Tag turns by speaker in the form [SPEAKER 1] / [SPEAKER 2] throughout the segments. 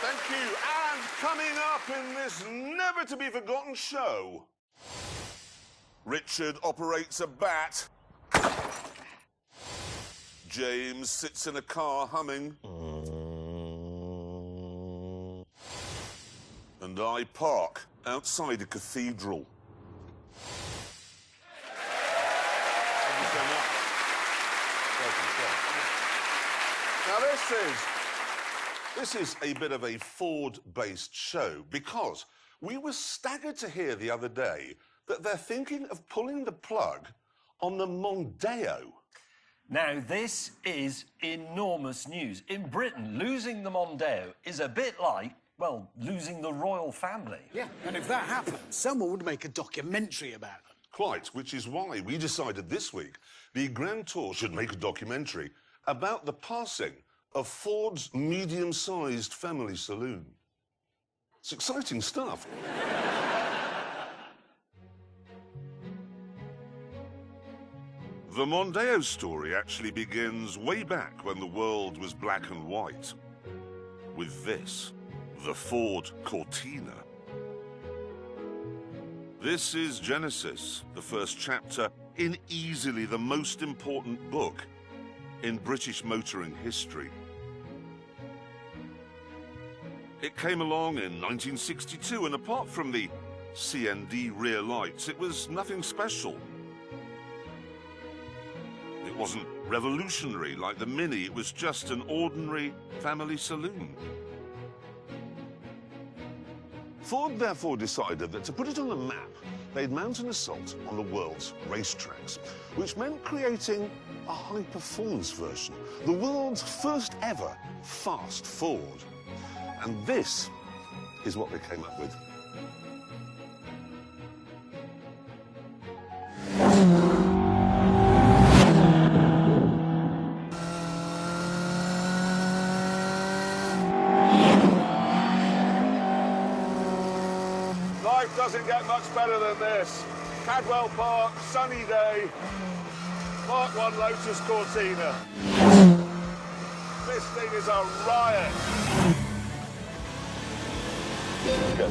[SPEAKER 1] Thank you. And coming up in this never-to-be-forgotten show, Richard operates a bat. James sits in a car humming. And I park outside a cathedral. Thank you so much. Now, this is a bit of a Ford-based show because we were staggered to hear the other day that they're thinking of pulling the plug on the Mondeo.
[SPEAKER 2] Now, this is enormous news. In Britain, losing the Mondeo is a bit like, well, losing the royal family.
[SPEAKER 3] Yeah, and if that happened, someone would make a documentary about it.
[SPEAKER 1] Quite, which is why we decided this week the Grand Tour should make a documentary about the passing of Ford's medium-sized family saloon. It's exciting stuff. The Mondeo story actually begins way back when the world was black and white. With this, the Ford Cortina. This is Genesis, the first chapter in easily the most important book in British motoring history. It came along in 1962, and apart from the CND rear lights, it was nothing special. It wasn't revolutionary like the Mini, it was just an ordinary family saloon. Ford therefore decided that to put it on the map, they'd mount an assault on the world's racetracks, which meant creating a high-performance version, the world's first ever fast Ford. And this is what they came up with. Life doesn't get much better than this. Cadwell Park, sunny day, Mark 1 Lotus Cortina. This thing is a riot. Go.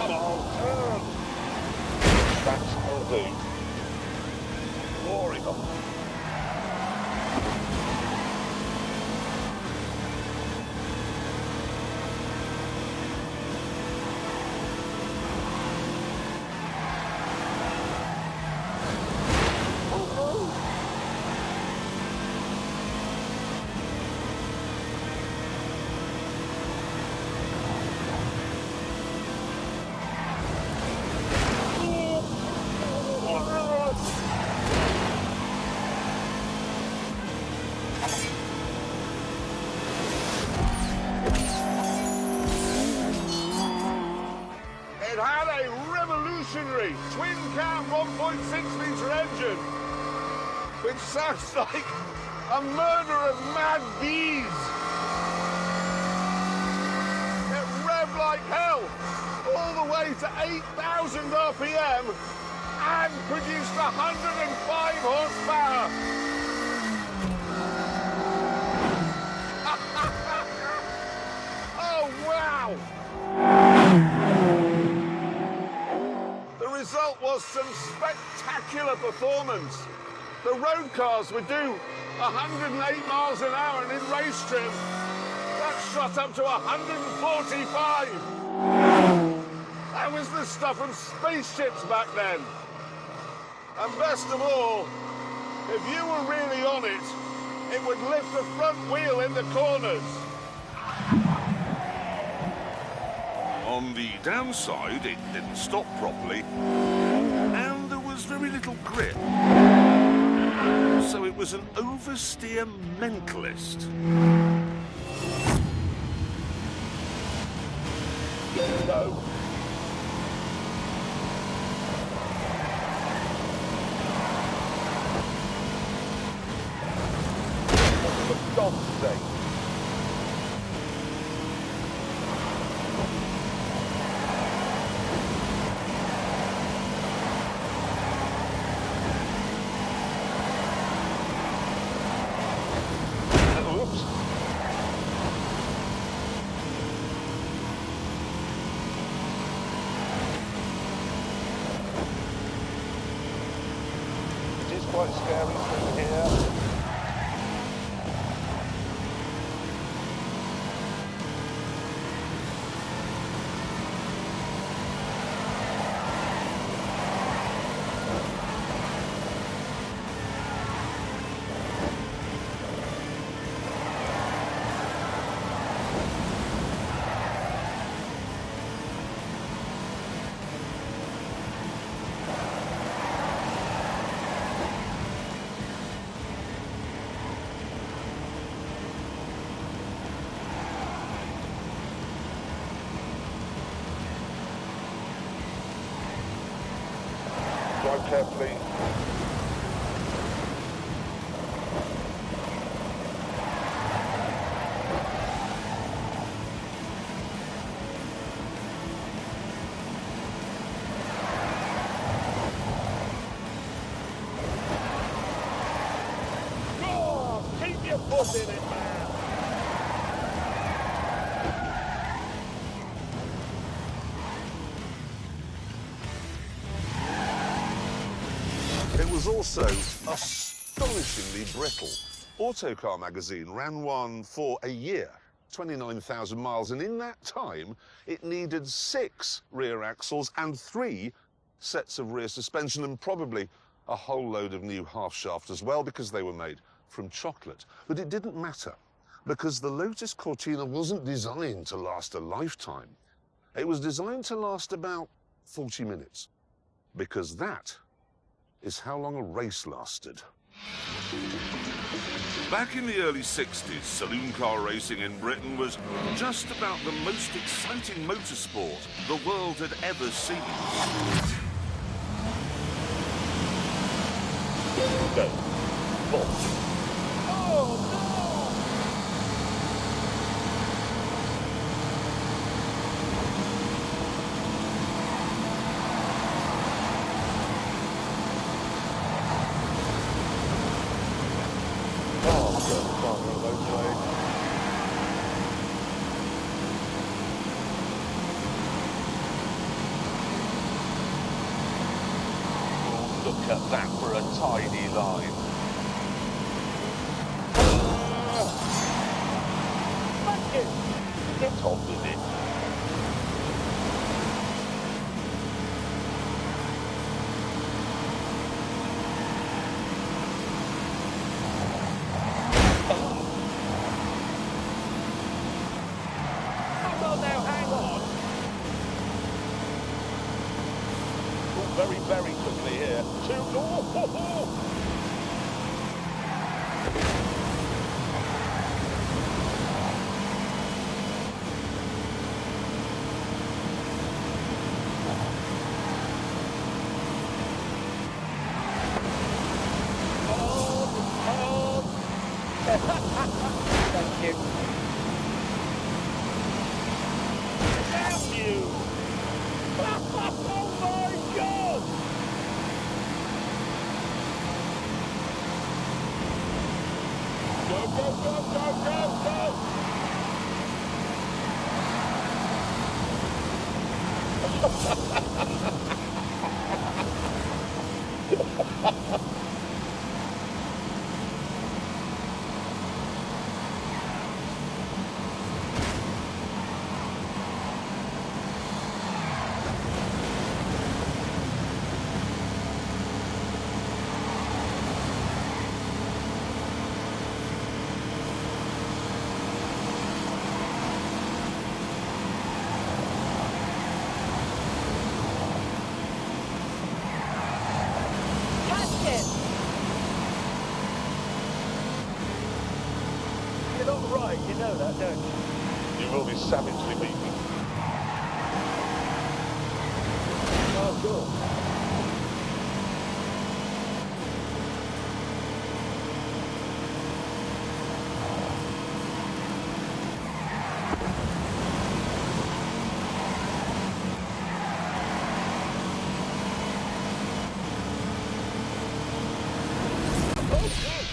[SPEAKER 1] Come on, turn. That's will do. Glory hole. It had a revolutionary twin-cam 1.6-litre engine, which sounds like a murder of mad bees. It revved like hell, all the way to 8,000 RPM, and produced 105 horsepower. Oh, wow! The result was some spectacular performance. The road cars would do 108 miles an hour, and in race trim, that shot up to 145. That was the stuff of spaceships back then. And best of all, If you were really on it, it would lift the front wheel in the corners. On the downside, it didn't stop properly, and there was very little grip. So it was an oversteer mentalist. No. For God's sake. Quite scary through here. Drive carefully. Oh, keep your foot in it, man. It was also astonishingly brittle. Autocar magazine ran one for a year, 29,000 miles, and in that time, it needed 6 rear axles and 3 sets of rear suspension, and probably a whole load of new half shaft as well, because they were made from chocolate. But it didn't matter, because the Lotus Cortina wasn't designed to last a lifetime. It was designed to last about 40 minutes, because that is how long a race lasted. Back in the early 60s, saloon car racing in Britain was just about the most exciting motorsport the world had ever seen. Go. Ball. Oh, no! Look at that for a tidy line. Fuck it! Get on with it. Hold on now, hang on. Very, very quickly here. Thank you. Damn you! Oh my God! Go, go, go, go, go, go!
[SPEAKER 2] right, you know that, don't you?
[SPEAKER 1] You will be savagely beaten.
[SPEAKER 2] Oh, good.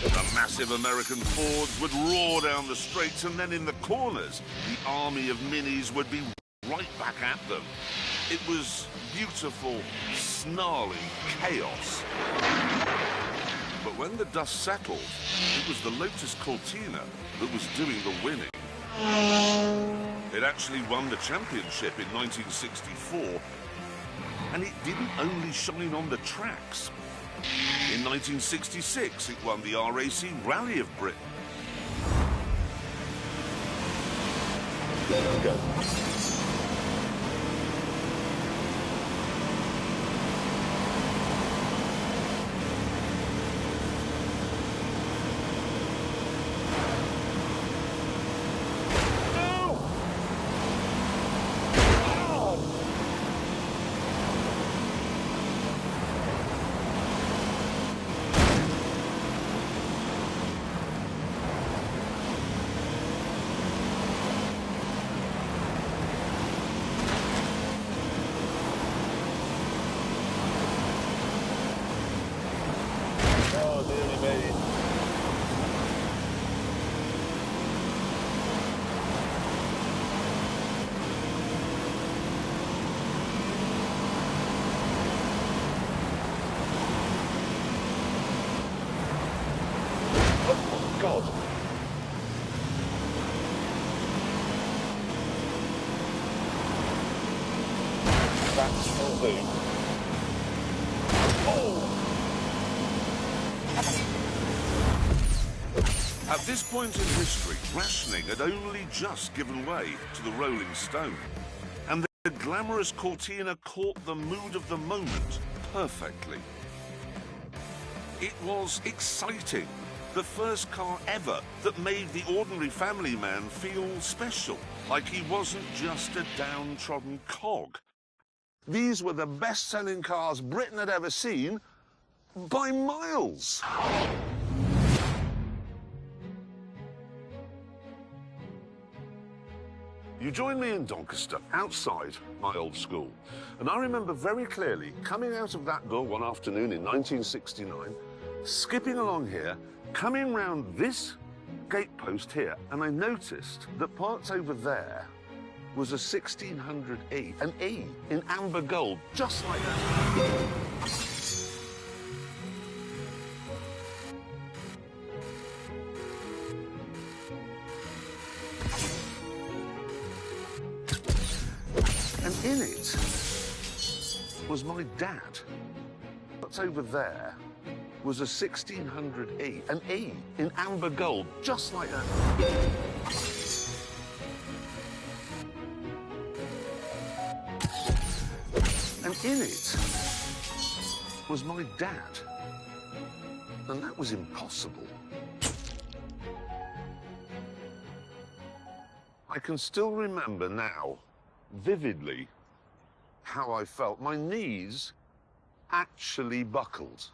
[SPEAKER 1] The massive American Fords would roar down the straights, and then in the corners, the army of minis would be right back at them. It was beautiful, snarling chaos. But when the dust settled, it was the Lotus Cortina that was doing the winning. It actually won the championship in 1964, and it didn't only shine on the tracks. In 1966, it won the RAC Rally of Britain.
[SPEAKER 2] There we go.
[SPEAKER 1] God. That's all do. Oh! At this point in history, rationing had only just given way to the Rolling Stone, and the glamorous Cortina caught the mood of the moment perfectly. It was exciting. The first car ever that made the ordinary family man feel special, like he wasn't just a downtrodden cog. These were the best-selling cars Britain had ever seen by miles. You joined me in Doncaster, outside my old school. And I remember very clearly coming out of that door one afternoon in 1969, skipping along here, coming round this gatepost here, and I noticed that parked over there was a 1600E, an E in amber gold, just like that. And in it was my dad. What's over there was a 1600E, an E in amber gold, just like that. And in it was my dad. And that was impossible. I can still remember now, vividly, how I felt. My knees actually buckled.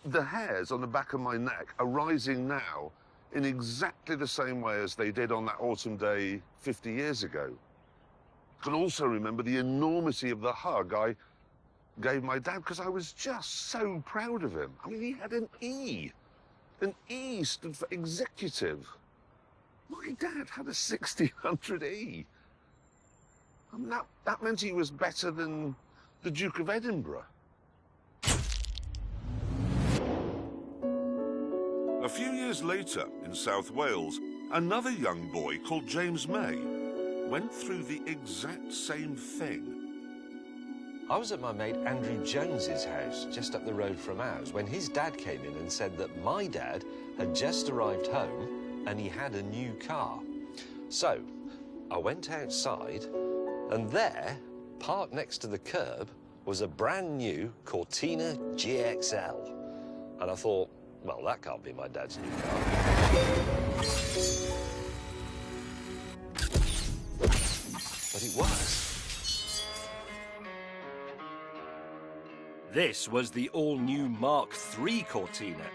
[SPEAKER 1] The hairs on the back of my neck are rising now in exactly the same way as they did on that autumn day 50 years ago. I can also remember the enormity of the hug I gave my dad, because I was just so proud of him. I mean, he had an E. An E stood for executive. My dad had a 1600E. And that meant he was better than the Duke of Edinburgh. A few years later, in South Wales, another young boy called James May went through the exact same thing.
[SPEAKER 4] I was at my mate Andrew Jones's house, just up the road from ours, when his dad came in and said that my dad had just arrived home and he had a new car. So, I went outside, and there, parked next to the curb, was a brand new Cortina GXL. And I thought, Well, that can't be my dad's new car. But it was.
[SPEAKER 2] This was the all-new Mark III Cortina.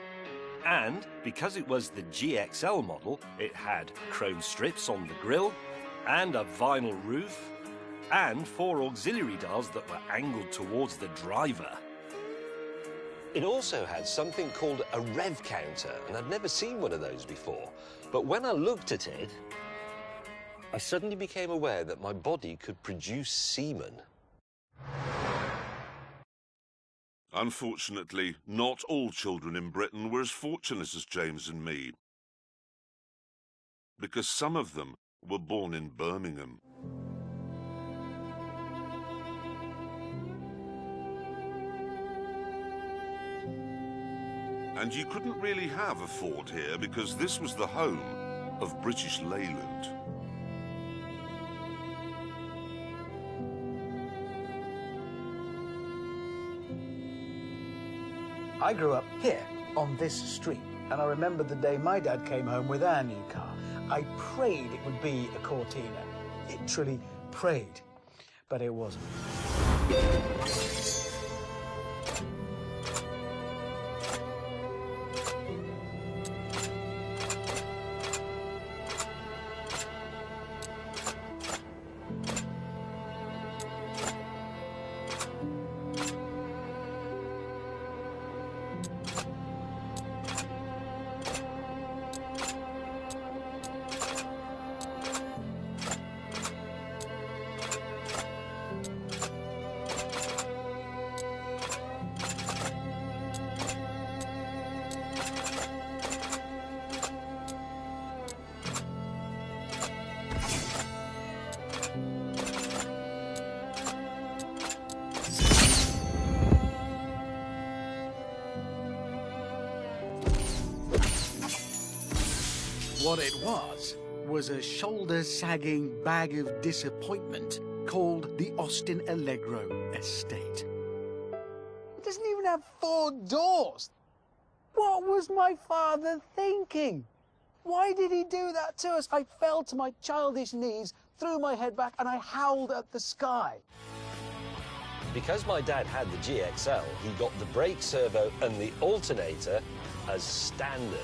[SPEAKER 2] And because it was the GXL model, it had chrome strips on the grille and a vinyl roof and 4 auxiliary dials that were angled towards the driver.
[SPEAKER 4] It also had something called a rev counter, and I'd never seen one of those before. But when I looked at it, I suddenly became aware that my body could produce semen.
[SPEAKER 1] Unfortunately, not all children in Britain were as fortunate as James and me, because some of them were born in Birmingham. And you couldn't really have a Ford here because this was the home of British Leyland.
[SPEAKER 3] I grew up here, on this street, and I remember the day my dad came home with our new car. I prayed it would be a Cortina. Literally prayed. But it wasn't. What it was a shoulder-sagging bag of disappointment called the Austin Allegro Estate. It doesn't even have 4 doors. What was my father thinking? Why did he do that to us? I fell to my childish knees, threw my head back, and I howled at the sky.
[SPEAKER 4] Because my dad had the GXL, he got the brake servo and the alternator as standard.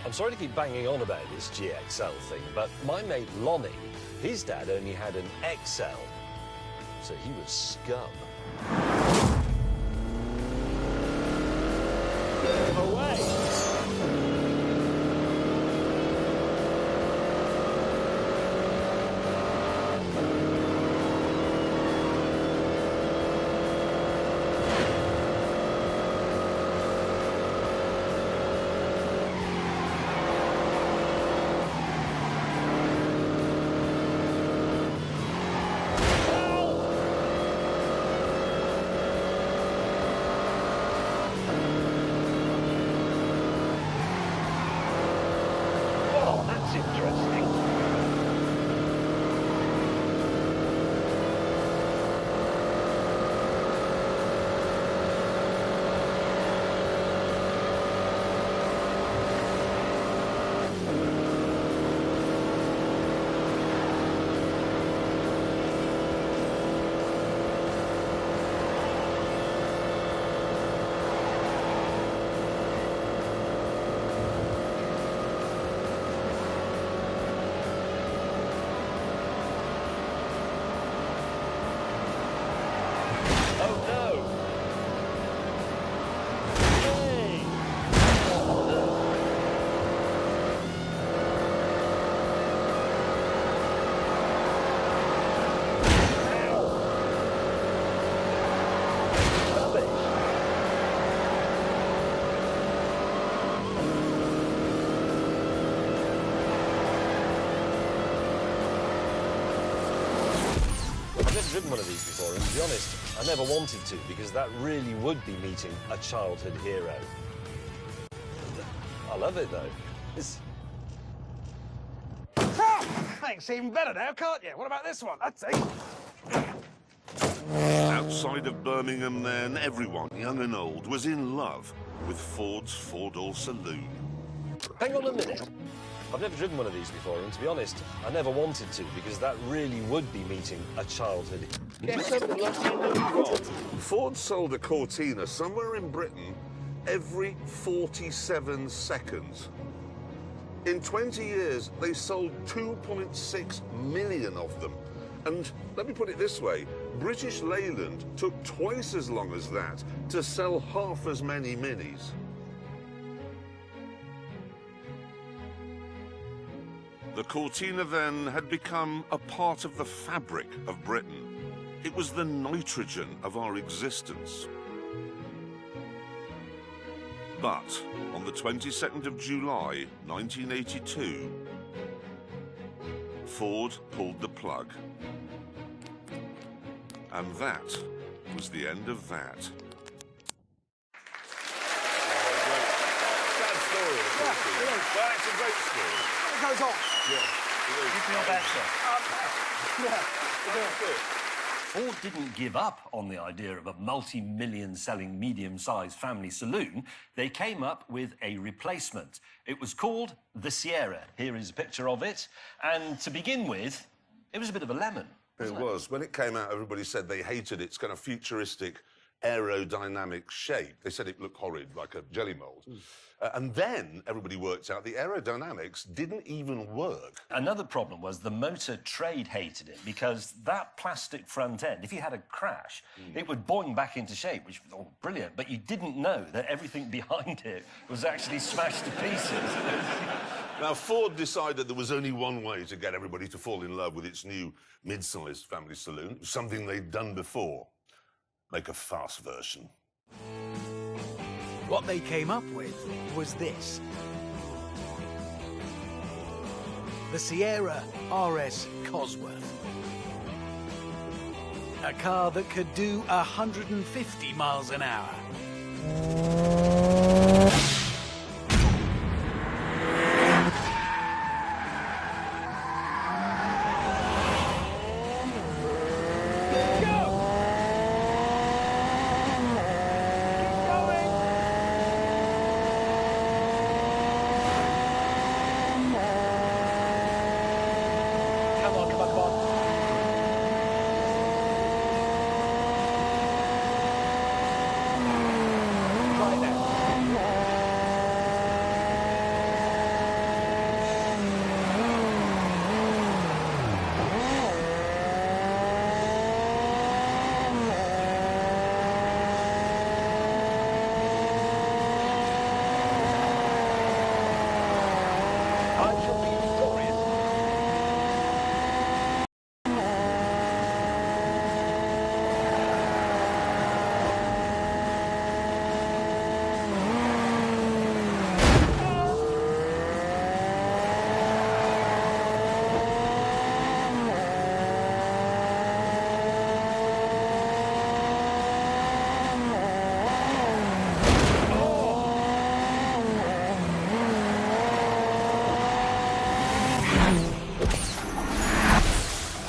[SPEAKER 4] I'm sorry to keep banging on about this GXL thing, but my mate Lonnie, his dad only had an XL, so he was scum.
[SPEAKER 3] Away!
[SPEAKER 4] Driven one of these before, and to be honest, I never wanted to, because that really would be meeting a childhood hero. I love it, though.
[SPEAKER 3] Thanks, even better now, can't you? What about this one? That's it.
[SPEAKER 1] Outside of Birmingham then, everyone, young and old, was in love with Ford's four-door saloon.
[SPEAKER 4] Hang on a minute. I've never driven one of these before, and to be honest, I never wanted to, because that really would be meeting a childhood.
[SPEAKER 1] Ford sold a Cortina somewhere in Britain every 47 seconds. In 20 years, they sold 2.6 million of them. And let me put it this way, British Leyland took twice as long as that to sell half as many Minis. The Cortina then had become a part of the fabric of Britain. It was the nitrogen of our existence. But on the 22nd of July, 1982, Ford pulled the plug. And that was the end of that.
[SPEAKER 4] Sad story, of course. Well, it's a great story.
[SPEAKER 3] It goes on.
[SPEAKER 2] You feel better?
[SPEAKER 3] Yeah.
[SPEAKER 2] Ford didn't give up on the idea of a multi-million selling medium-sized family saloon. They came up with a replacement. It was called the Sierra. Here is a picture of it. And to begin with, it was a bit of a lemon.
[SPEAKER 1] It was. When it came out, everybody said they hated its kind of futuristic aerodynamic shape. They said it looked horrid, like a jelly mould. And then everybody worked out the aerodynamics didn't even work.
[SPEAKER 2] Another problem was the motor trade hated it because that plastic front end, if you had a crash, it would boing back into shape, which was all brilliant, but you didn't know that everything behind it was actually smashed to pieces.
[SPEAKER 1] Now, Ford decided there was only one way to get everybody to fall in love with its new mid-sized family saloon, something they'd done before. Make a fast version.
[SPEAKER 3] What they came up with was this. The Sierra RS Cosworth. A car that could do 150 miles an hour.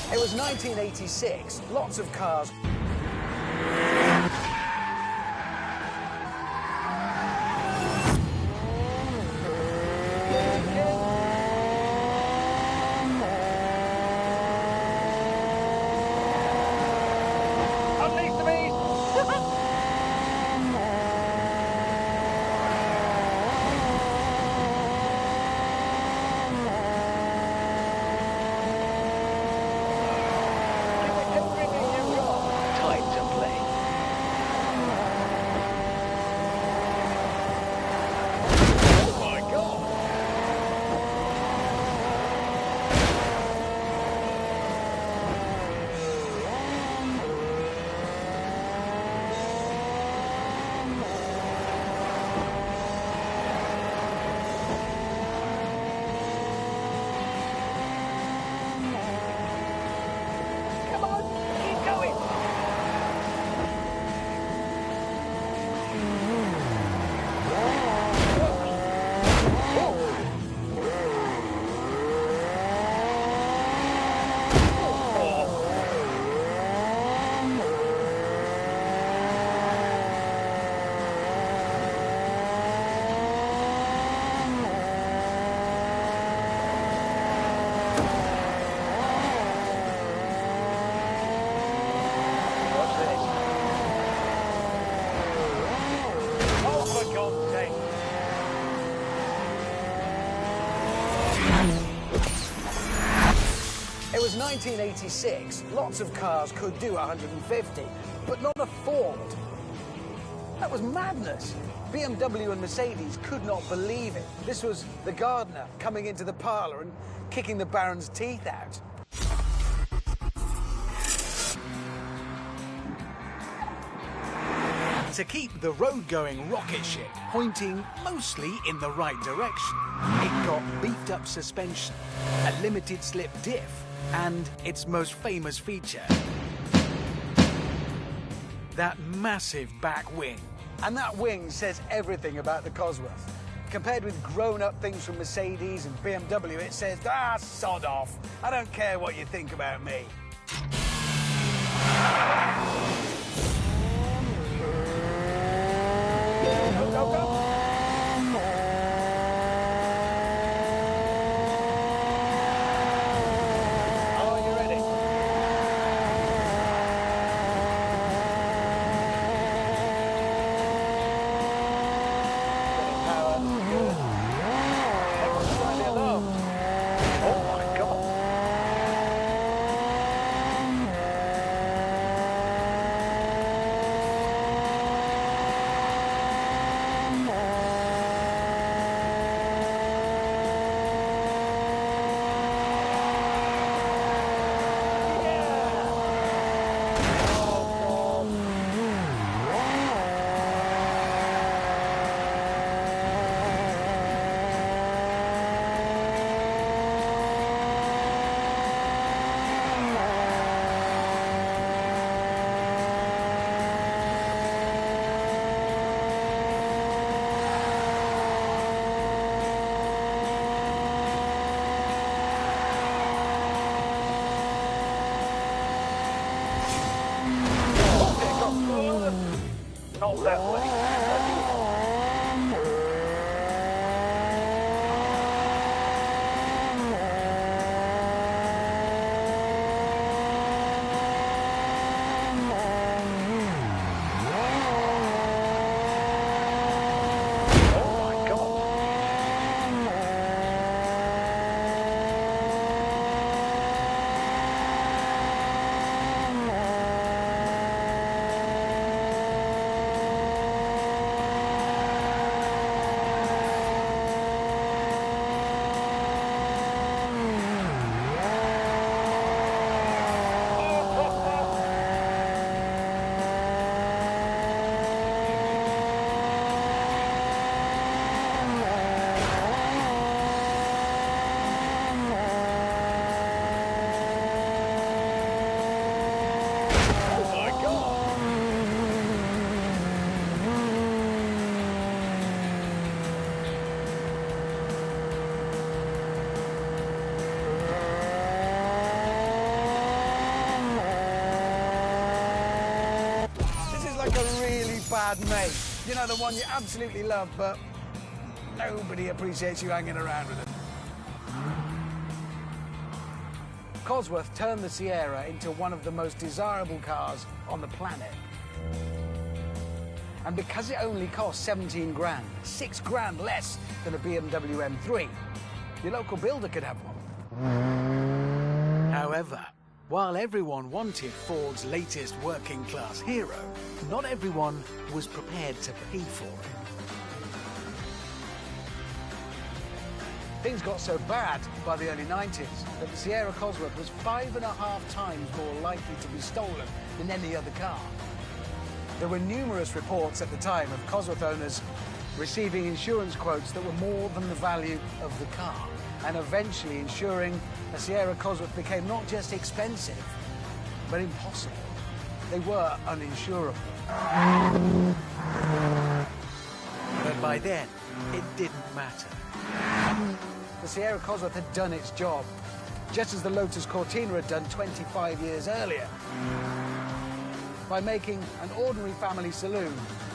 [SPEAKER 3] It was 1986. Lots of cars. Unleash the beast! Time to play. 1986, lots of cars could do 150, but not a Ford. That was madness. BMW and Mercedes could not believe it. This was the gardener coming into the parlour and kicking the Baron's teeth out. To keep the road-going rocket ship pointing mostly in the right direction, it got beefed-up suspension, a limited-slip diff, and its most famous feature, that massive back wing. And that wing says everything about the Cosworth. Compared with grown-up things from Mercedes and BMW, it says, ah, sod off. I don't care what you think about me. Go, go, go. Are you ready? Power. Good. Everyone's trying to alarm. Oh my God. Not that way. Bad mate. You know, the one you absolutely love, but nobody appreciates you hanging around with it. Cosworth turned the Sierra into one of the most desirable cars on the planet. And because it only cost 17 grand, 6 grand less than a BMW M3, your local builder could have one. However, while everyone wanted Ford's latest working-class hero, not everyone was prepared to pay for it. Things got so bad by the early 90s that the Sierra Cosworth was 5.5 times more likely to be stolen than any other car. There were numerous reports at the time of Cosworth owners receiving insurance quotes that were more than the value of the car, and eventually ensuring a Sierra Cosworth became not just expensive, but impossible. They were uninsurable. But by then, it didn't matter. The Sierra Cosworth had done its job, just as the Lotus Cortina had done 25 years earlier, by making an ordinary family saloon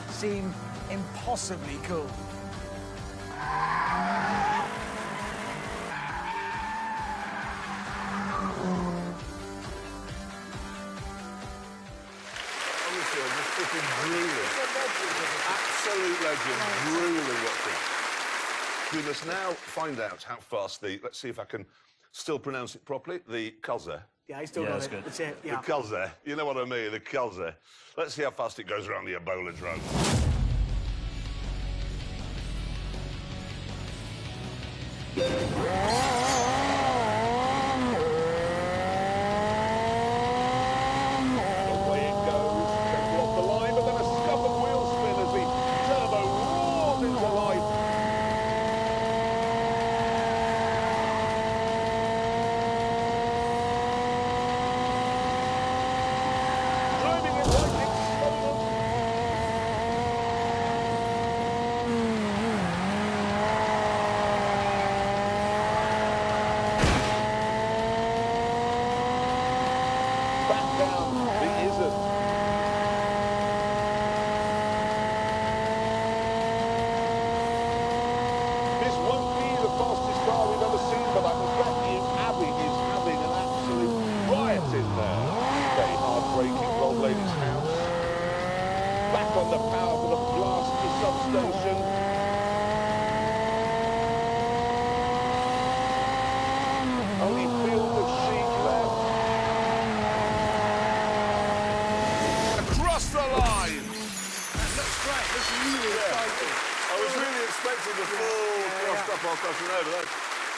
[SPEAKER 3] seem impossibly cool.
[SPEAKER 1] Absolute legend, really watching. We must now find out how fast the, let's see if I can still pronounce it properly, the Cosworth
[SPEAKER 3] Yeah, I still
[SPEAKER 2] Yeah,
[SPEAKER 3] got
[SPEAKER 2] that's
[SPEAKER 3] it.
[SPEAKER 2] good.
[SPEAKER 3] That's it.
[SPEAKER 1] The
[SPEAKER 3] Yeah.
[SPEAKER 1] cuzzer. You know what I mean? The cuzzer. Let's see how fast it goes around the Ebola drone.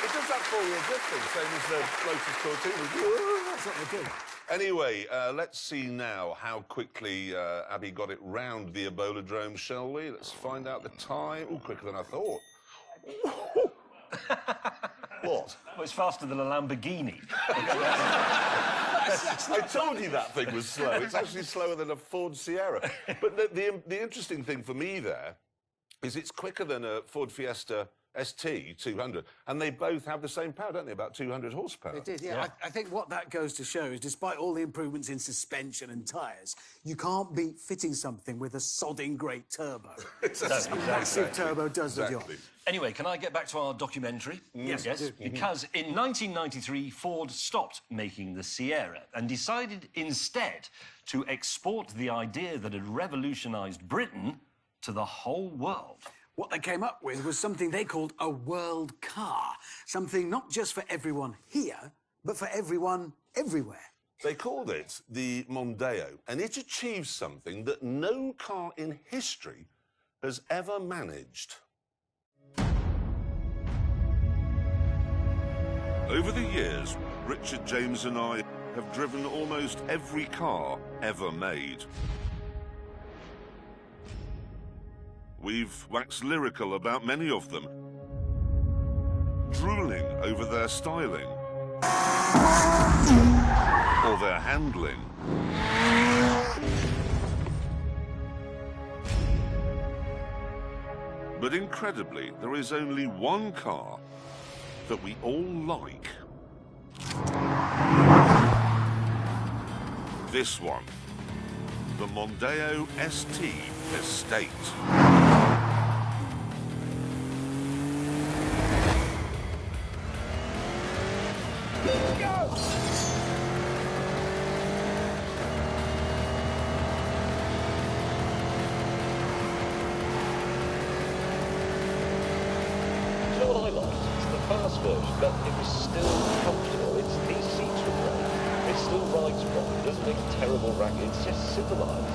[SPEAKER 1] It does that four-wheel drift thing, same as the Lotus Cortina. That's what they do. Anyway, let's see now how quickly Abby got it round the Ebola drone, shall we? Let's find out the time. Oh, quicker than I thought. What?
[SPEAKER 2] Well, it's faster than a Lamborghini.
[SPEAKER 1] I told you that thing was slow. It's actually slower than a Ford Sierra. But the interesting thing for me there is it's quicker than a Ford Fiesta ST 200, and they both have the same power, don't they? About 200 horsepower.
[SPEAKER 3] It is, yeah. I think what that goes to show is, despite all the improvements in suspension and tyres, you can't beat fitting something with a sodding great turbo.
[SPEAKER 1] Exactly.
[SPEAKER 3] A massive turbo does the job.
[SPEAKER 2] Anyway, can I get back to our documentary?
[SPEAKER 3] Yes.
[SPEAKER 2] Because in 1993, Ford stopped making the Sierra and decided instead to export the idea that had revolutionised Britain to the whole world.
[SPEAKER 3] What they came up with was something they called a world car. Something not just for everyone here, but for everyone everywhere.
[SPEAKER 1] They called it the Mondeo, and it achieves something that no car in history has ever managed. Over the years, Richard, James and I have driven almost every car ever made. We've waxed lyrical about many of them, drooling over their styling or their handling. But incredibly, there is only one car that we all like. This one, the Mondeo ST Estate.
[SPEAKER 4] Version, but it was still comfortable. These seats were great. It still rides properly. It doesn't make a terrible racket. It's just civilised.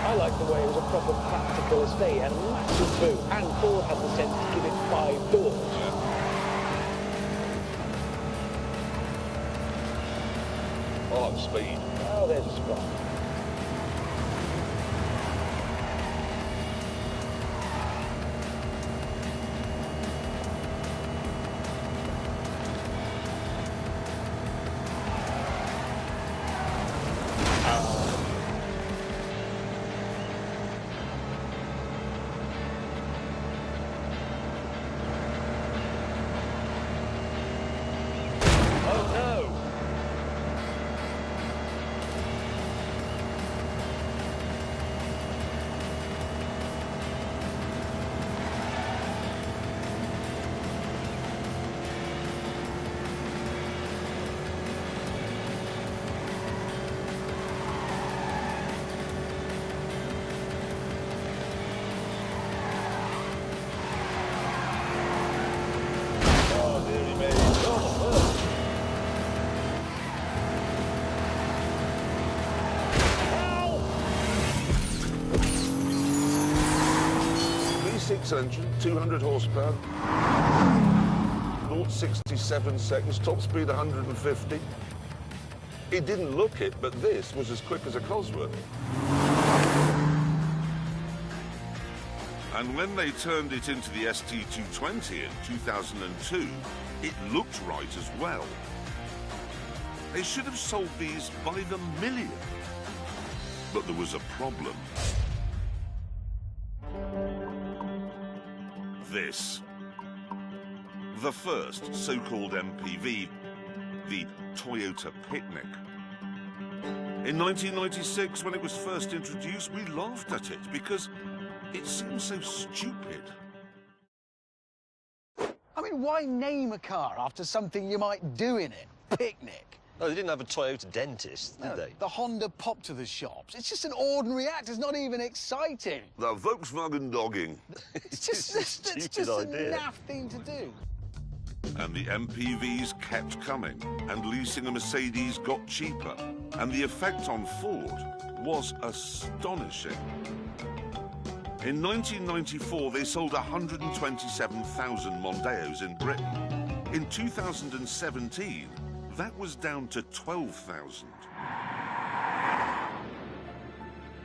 [SPEAKER 5] I like the way it was a proper practical estate and a massive boot, and Ford had the sense to give it 5 doors.
[SPEAKER 1] I like speed.
[SPEAKER 5] Oh, there's a spot.
[SPEAKER 1] V6 engine, 200 horsepower, 0-67 seconds, top speed 150. He didn't look it, but this was as quick as a Cosworth. And when they turned it into the ST220 in 2002, it looked right as well. They should have sold these by the million. But there was a problem. This. The first so-called MPV, the Toyota Picnic. In 1996, when it was first introduced, we laughed at it because it seemed so stupid.
[SPEAKER 3] I mean, why name a car after something you might do in it? Picnic.
[SPEAKER 4] No, they didn't have a Toyota dentist, did they?
[SPEAKER 3] The Honda pop to the shops. It's just an ordinary act. It's not even exciting.
[SPEAKER 1] The Volkswagen dogging.
[SPEAKER 3] It's just a naff thing to do.
[SPEAKER 1] And the MPVs kept coming, and leasing a Mercedes got cheaper, and the effect on Ford was astonishing. In 1994, they sold 127,000 Mondeos in Britain. In 2017, that was down to 12,000.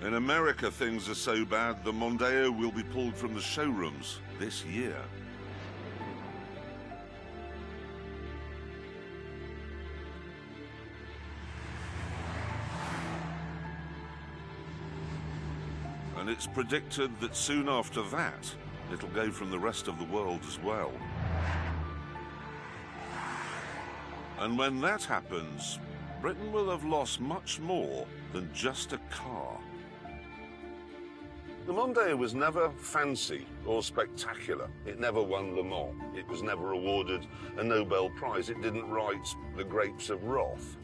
[SPEAKER 1] In America, things are so bad, the Mondeo will be pulled from the showrooms this year. And it's predicted that soon after that, it'll go from the rest of the world as well. And when that happens, Britain will have lost much more than just a car. The Mondeo was never fancy or spectacular. It never won Le Mans. It was never awarded a Nobel Prize. It didn't write The Grapes of Wrath.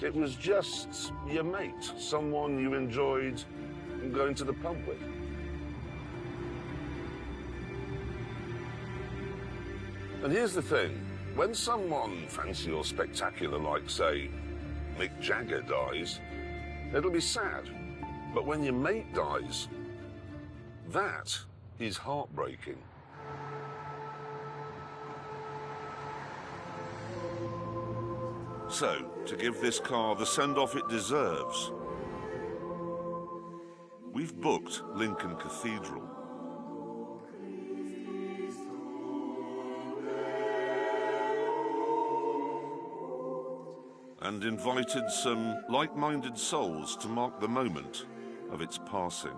[SPEAKER 1] It was just your mate, someone you enjoyed going to the pub with. And here's the thing. When someone fancy or spectacular, like, say, Mick Jagger dies, it'll be sad. But when your mate dies, that is heartbreaking. So, to give this car the send-off it deserves, we've booked Lincoln Cathedral. And invited some like-minded souls to mark the moment of its passing.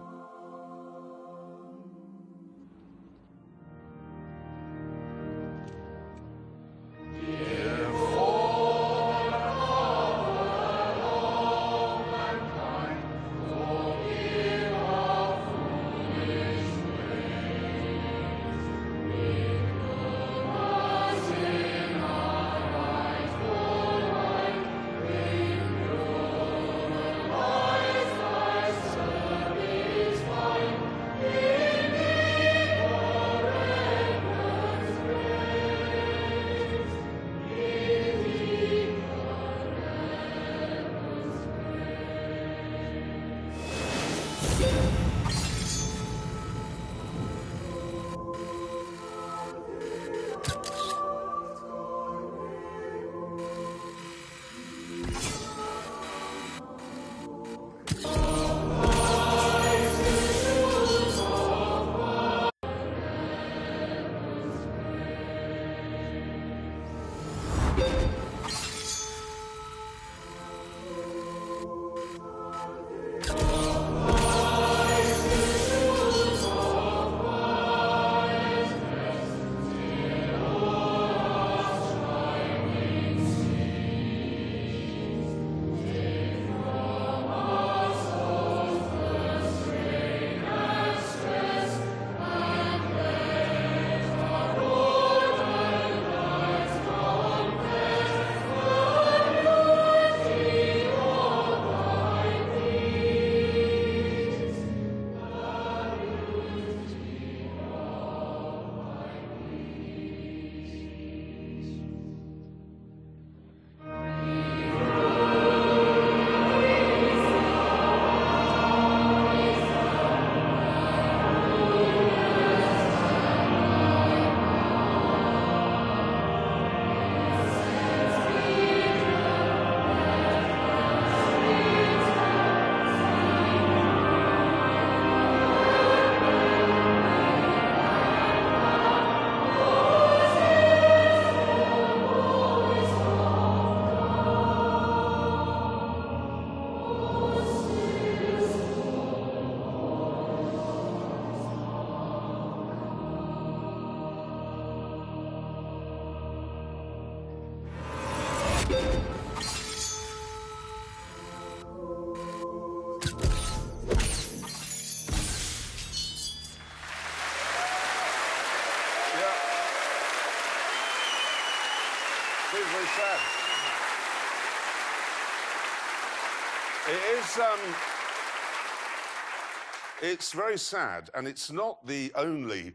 [SPEAKER 1] it's very sad, and it's not the only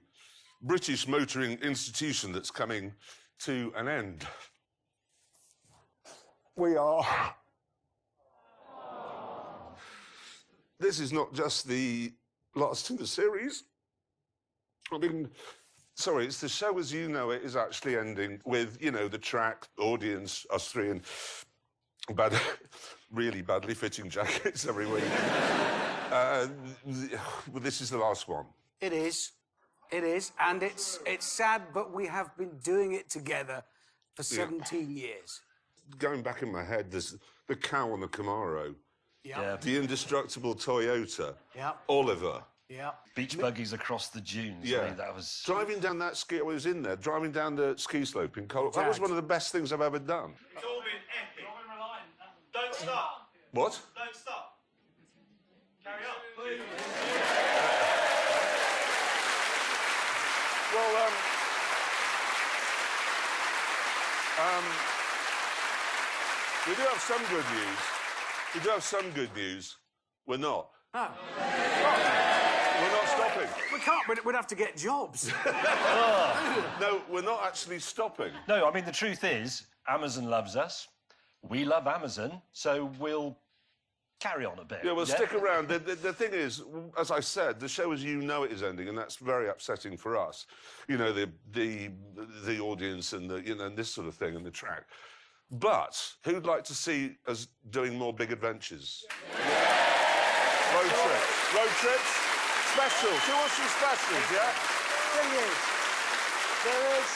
[SPEAKER 1] British motoring institution that's coming to an end. We are. This is not just the last in the series. I mean, sorry, it's the show as you know it is actually ending with, you know, the track, audience, us three, and really badly fitting jackets every week. Well, this is the last one.
[SPEAKER 3] It is. It is. And it's sad, but we have been doing it together for 17 years.
[SPEAKER 1] Going back in my head, there's the cow on the Camaro.
[SPEAKER 3] Yeah.
[SPEAKER 1] The indestructible Toyota.
[SPEAKER 3] Yeah.
[SPEAKER 1] Oliver.
[SPEAKER 3] Yeah.
[SPEAKER 2] Beach buggies across the dunes.
[SPEAKER 1] Yeah.
[SPEAKER 2] I mean, that was...
[SPEAKER 1] Driving down that ski... I was in there, driving down the ski slope in Colorado. That was one of the best things I've ever done.
[SPEAKER 6] It's all been epic. Don't stop.
[SPEAKER 1] What?
[SPEAKER 6] Don't stop. Carry on.
[SPEAKER 1] Well, we do have some good news. We do have some good news. We're not.
[SPEAKER 3] Oh.
[SPEAKER 1] We're not stopping.
[SPEAKER 3] We can't. We'd have to get jobs.
[SPEAKER 1] No, we're not actually stopping.
[SPEAKER 2] No, I mean, the truth is, Amazon loves us. We love Amazon, so we'll carry on a bit.
[SPEAKER 1] Yeah, we'll stick around. The thing is, as I said, the show as you know it is ending, and that's very upsetting for us. You know, the audience and the, you know, and this sort of thing, and the track. But who'd like to see us doing more big adventures? Yeah. Road trips. Road trips. Specials. Who wants some specials, yeah?
[SPEAKER 3] Thing is, there is...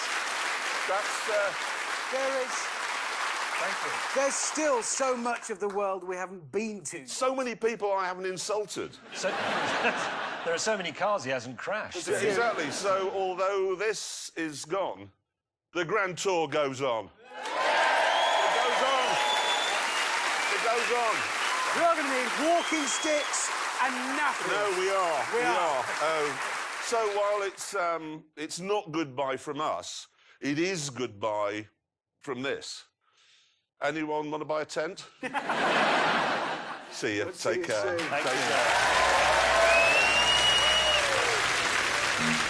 [SPEAKER 2] Thank you.
[SPEAKER 3] There's still so much of the world we haven't been to.
[SPEAKER 1] So many people I haven't insulted.
[SPEAKER 2] So, there are so many cars he hasn't crashed.
[SPEAKER 1] Yeah, exactly. So, although this is gone, the Grand Tour goes on. It goes on. It goes on.
[SPEAKER 3] We are going to need walking sticks and napping.
[SPEAKER 1] No, we are.
[SPEAKER 3] We are.
[SPEAKER 1] So while it's not goodbye from us, it is goodbye from this. Anyone want to buy a tent? See you. Take care.
[SPEAKER 3] Soon.
[SPEAKER 1] Take care.